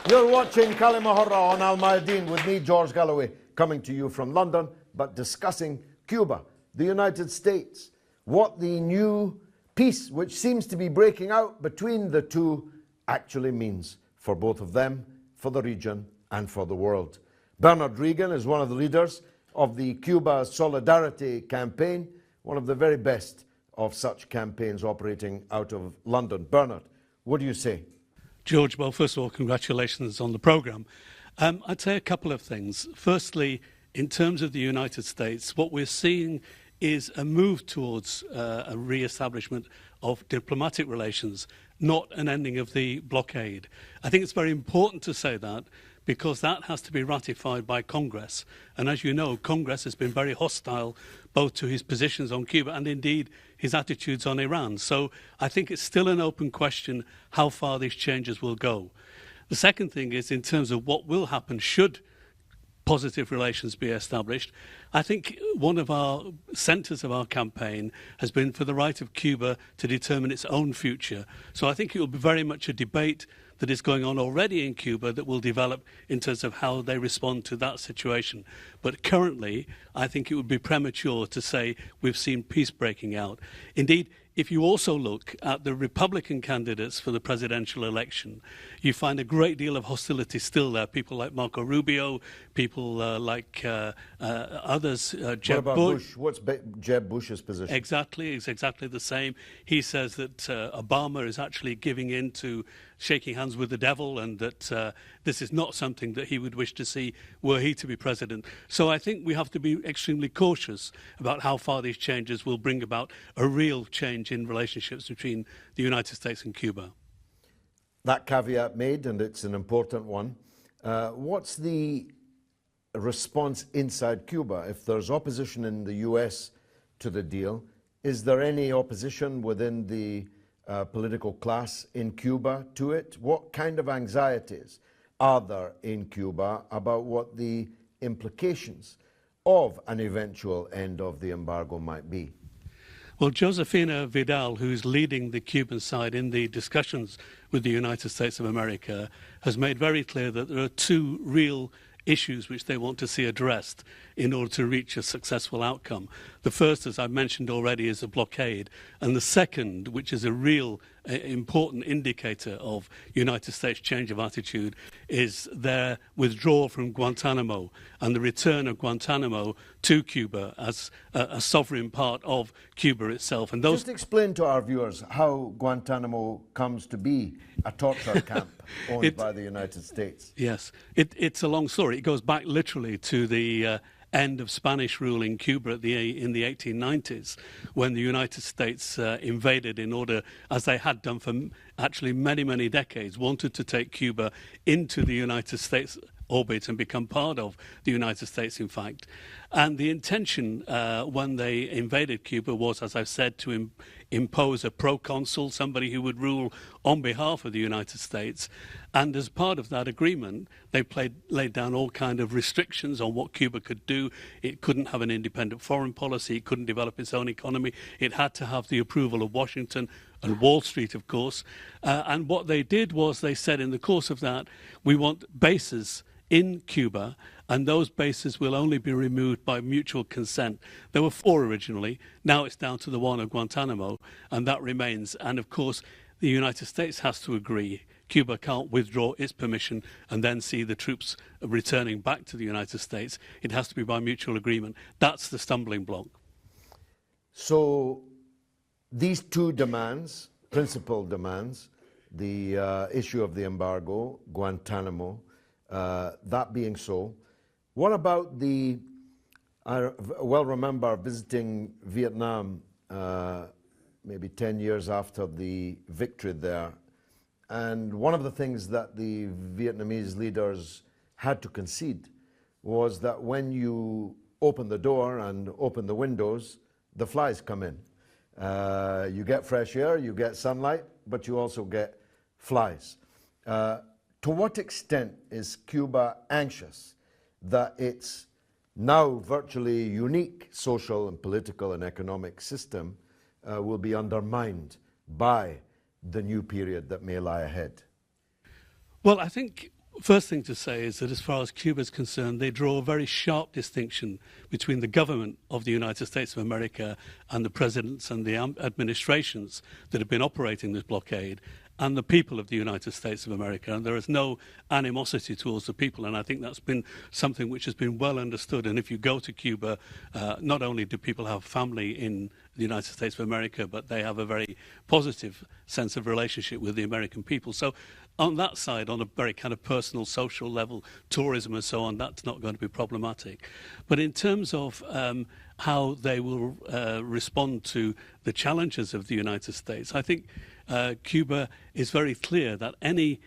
You're watching Kalimahorra on Mayadeen with me, George Galloway, coming to you from London, but discussing Cuba, the United States, what the new peace, which seems to be breaking out between the two, actually means for both of them, for the region, and for the world. Bernard Regan is one of the leaders of the Cuba Solidarity Campaign, one of the very best of such campaigns operating out of London. Bernard, what do you say? George, well, first of all, congratulations on the programme. I'd say a couple of things. Firstly, in terms of the United States, what we're seeing is a move towards a re-establishment of diplomatic relations, not an ending of the blockade. I think it's very important to say that because that has to be ratified by Congress. And as you know, Congress has been very hostile both to his positions on Cuba and indeed his attitudes on Iran. So I think it's still an open question how far these changes will go. The second thing is in terms of what will happen should positive relations be established. I think one of our centres of our campaign has been for the right of Cuba to determine its own future. So I think it will be very much a debate that is going on already in Cuba that will develop in terms of how they respond to that situation. But currently, I think it would be premature to say we've seen peace breaking out. Indeed, if you also look at the Republican candidates for the presidential election, you find a great deal of hostility still there. People like Marco Rubio, people like others, Jeb Bush. What's Jeb Bush's position? Exactly, it's exactly the same. He says that Obama is actually giving in to shaking hands with the devil and that this is not something that he would wish to see were he to be president. So I think we have to be extremely cautious about how far these changes will bring about a real change in relationships between the United States and Cuba. That caveat made, and it's an important one. What's the response inside Cuba? If there's opposition in the US to the deal, is there any opposition within the political class in Cuba to it? What kind of anxieties are there in Cuba about what the implications of an eventual end of the embargo might be? Well, Josefina Vidal, who's leading the Cuban side in the discussions with the United States of America, has made very clear that there are two real issues which they want to see addressed in order to reach a successful outcome. The first, as I've mentioned already, is the blockade. And the second, which is a real important indicator of United States change of attitude, is their withdrawal from Guantanamo and the return of Guantanamo to Cuba as a sovereign part of Cuba itself. And those... Just explain to our viewers how Guantanamo comes to be a torture camp owned by the United States. Yes, it's a long story. It goes back literally to the end of Spanish rule in Cuba in the 1890s, when the United States invaded in order, as they had done for actually many, many decades, wanted to take Cuba into the United States orbit and become part of the United States, in fact. And the intention when they invaded Cuba was, as I've said, to impose a proconsul, somebody who would rule on behalf of the United States. And as part of that agreement, they laid down all kind of restrictions on what Cuba could do. It couldn't have an independent foreign policy. It couldn't develop its own economy. It had to have the approval of Washington and Wall Street, of course. And what they did was they said in the course of that, we want bases in Cuba, and those bases will only be removed by mutual consent. There were 4 originally. Now it's down to the one of Guantanamo, and that remains. And of course, the United States has to agree. Cuba can't withdraw its permission and then see the troops returning back to the United States. It has to be by mutual agreement. That's the stumbling block. So these two demands, principal demands, the issue of the embargo, Guantanamo, that being so, what about I well remember visiting Vietnam maybe 10 years after the victory there, and one of the things that the Vietnamese leaders had to concede was that when you open the door and open the windows, the flies come in. You get fresh air, you get sunlight, but you also get flies. To what extent is Cuba anxious that its now virtually unique social and political and economic system will be undermined by the new period that may lie ahead? Well, I think First thing to say is that as far as Cuba is concerned, they draw a very sharp distinction between the government of the United States of America and the presidents and the administrations that have been operating this blockade and the people of the United States of America. And there is no animosity towards the people. And I think that's been something which has been well understood. And if you go to Cuba, not only do people have family in the United States of America, but they have a very positive sense of relationship with the American people. So on that side, on a very kind of personal, social level, tourism and so on, that's not going to be problematic. But in terms of how they will respond to the challenges of the United States, I think Cuba is very clear that any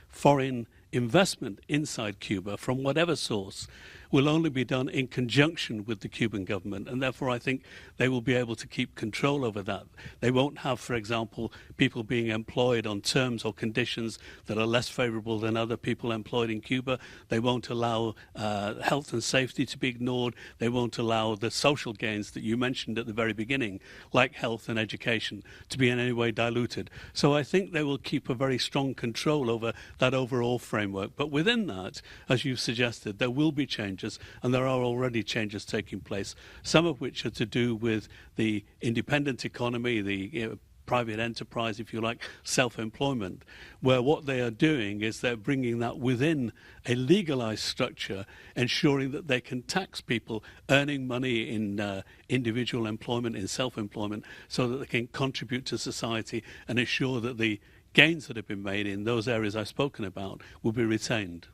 foreign investment inside Cuba, from whatever source, will only be done in conjunction with the Cuban government, and therefore I think they will be able to keep control over that. They won't have, for example, people being employed on terms or conditions that are less favorable than other people employed in Cuba. They won't allow health and safety to be ignored. They won't allow the social gains that you mentioned at the very beginning, like health and education, to be in any way diluted. So I think they will keep a very strong control over that overall framework. But within that, as you've suggested, there will be changes, and there are already changes taking place, some of which are to do with the independent economy, the private enterprise, if you like, self-employment, where what they are doing is they're bringing that within a legalized structure, ensuring that they can tax people earning money in individual employment, in self-employment, so that they can contribute to society and ensure that the gains that have been made in those areas I've spoken about will be retained.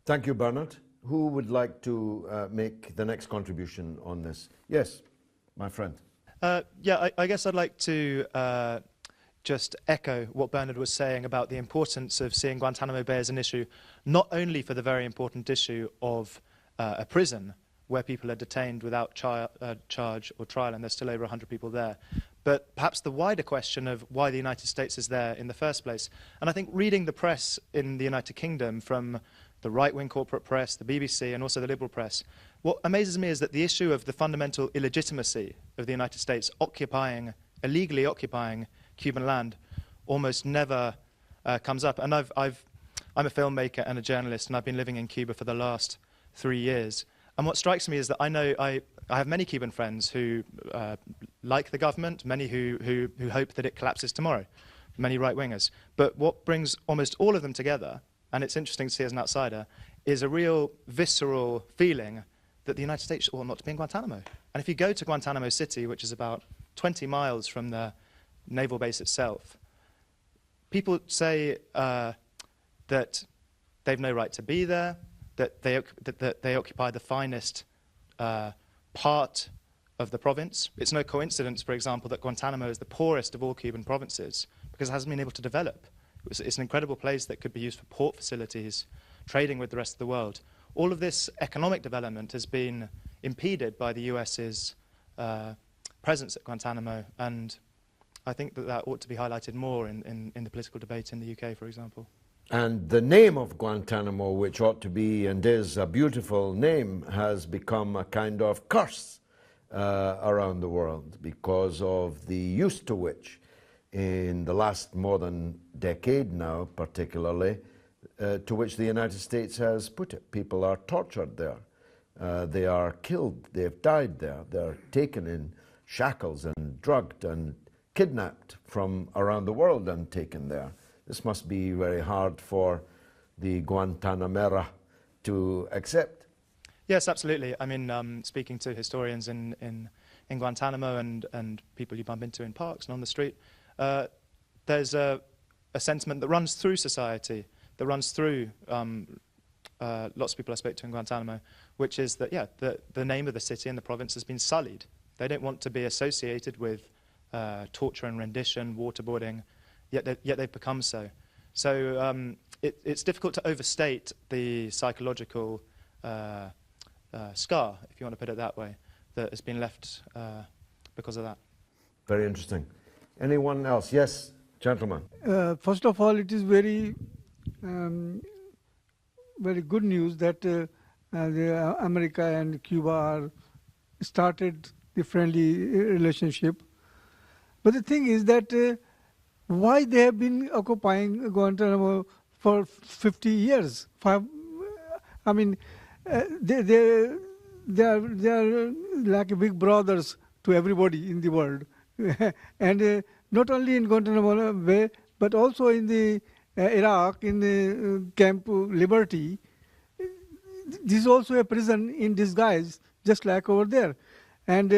Thank you, Bernard. Who would like to make the next contribution on this? Yes, my friend. Yeah, I guess I'd like to just echo what Bernard was saying about the importance of seeing Guantanamo Bay as an issue, not only for the very important issue of a prison where people are detained without charge or trial, and there's still over 100 people there, but perhaps the wider question of why the United States is there in the first place. And I think reading the press in the United Kingdom, from the right-wing corporate press, the BBC, and also the liberal press, what amazes me is that the issue of the fundamental illegitimacy of the United States illegally occupying Cuban land almost never comes up. And I'm a filmmaker and a journalist, and I've been living in Cuba for the last 3 years. And what strikes me is that I have many Cuban friends who like the government, many who hope that it collapses tomorrow, many right-wingers. But what brings almost all of them together, and it's interesting to see as an outsider, is a real visceral feeling that the United States ought not to be in Guantanamo. And if you go to Guantanamo City, which is about 20 miles from the naval base itself, people say that they've no right to be there, that they occupy the finest part of the province. It's no coincidence, for example, that Guantanamo is the poorest of all Cuban provinces, because it hasn't been able to develop. It's an incredible place that could be used for port facilities, trading with the rest of the world. All of this economic development has been impeded by the US's presence at Guantanamo, and I think that ought to be highlighted more in the political debate in the UK, for example. And the name of Guantanamo, which ought to be and is a beautiful name, has become a kind of curse around the world because of the use to which, in the last more than decade now particularly, to which the United States has put it. People are tortured there. They are killed. They've died there. They're taken in shackles and drugged and kidnapped from around the world and taken there. This must be very hard for the Guantanamera to accept. Yes, absolutely. I mean, speaking to historians in Guantanamo and people you bump into in parks and on the street, there's a sentiment that runs through society, that runs through lots of people I spoke to in Guantanamo, which is that, yeah, the name of the city and the province has been sullied. They don't want to be associated with torture and rendition, waterboarding, yet they've become so. So it's difficult to overstate the psychological scar, if you want to put it that way, that has been left because of that. Very interesting. Anyone else? Yes, gentlemen. First of all, it is very good news that America and Cuba are started the friendly relationship. But the thing is that why they have been occupying Guantanamo for 50 years. I mean, they are like big brothers to everybody in the world. And not only in Guantanamo Bay, but also in the Iraq, in the Camp Liberty. This is also a prison in disguise, just like over there. And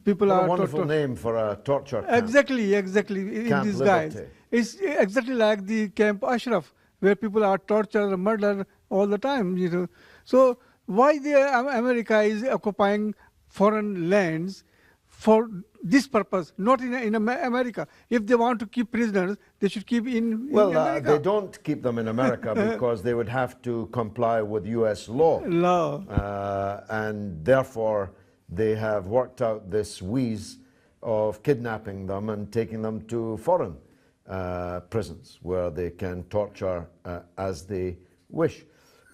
people What are a wonderful name for a torture camp. Exactly, in Camp disguise. Liberty. It's exactly like the Camp Ashraf, where people are tortured, murdered all the time. You know, so why America is occupying foreign lands for this purpose, not in America? If they want to keep prisoners, they should keep in America. They don't keep them in America because they would have to comply with US law. And therefore, they have worked out this wheeze of kidnapping them and taking them to foreign prisons where they can torture as they wish.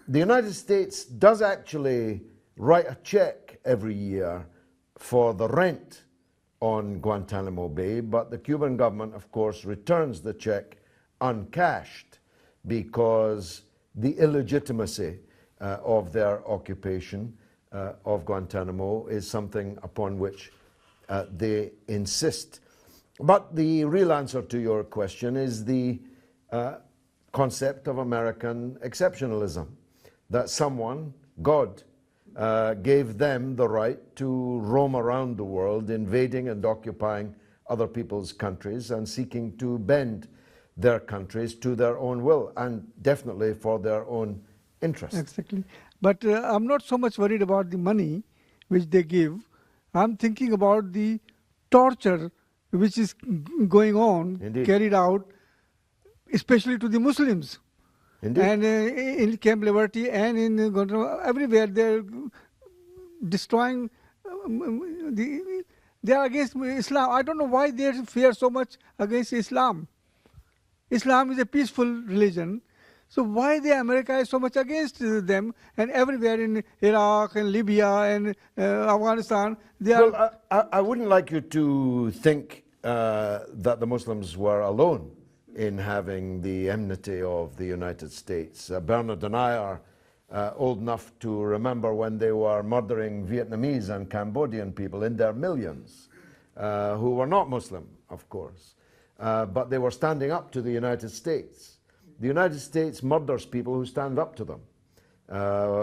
The United States does actually write a check every year for the rent on Guantanamo Bay, but the Cuban government, of course, returns the check uncashed because the illegitimacy of their occupation of Guantanamo is something upon which they insist. But the real answer to your question is the concept of American exceptionalism, that someone, God, gave them the right to roam around the world, invading and occupying other people's countries and seeking to bend their countries to their own will and definitely for their own interests. Exactly. But I'm not so much worried about the money which they give. I'm thinking about the torture which is going on, Indeed. Carried out, especially to the Muslims. Indeed. And in Camp Liberty and in Guantanamo, everywhere they're destroying, they are against Islam. I don't know why they fear so much against Islam. Islam is a peaceful religion. So why America is so much against them? And everywhere in Iraq and Libya and Afghanistan, they are... Well, I wouldn't like you to think that the Muslims were alone in having the enmity of the United States. Bernard and I are old enough to remember when they were murdering Vietnamese and Cambodian people in their millions, who were not Muslim, of course, but they were standing up to the United States. The United States murders people who stand up to them,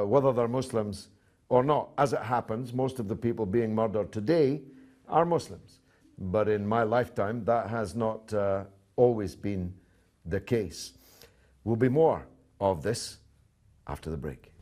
whether they're Muslims or not. As it happens, most of the people being murdered today are Muslims. But in my lifetime, that has not always been the case. Will be more of this after the break.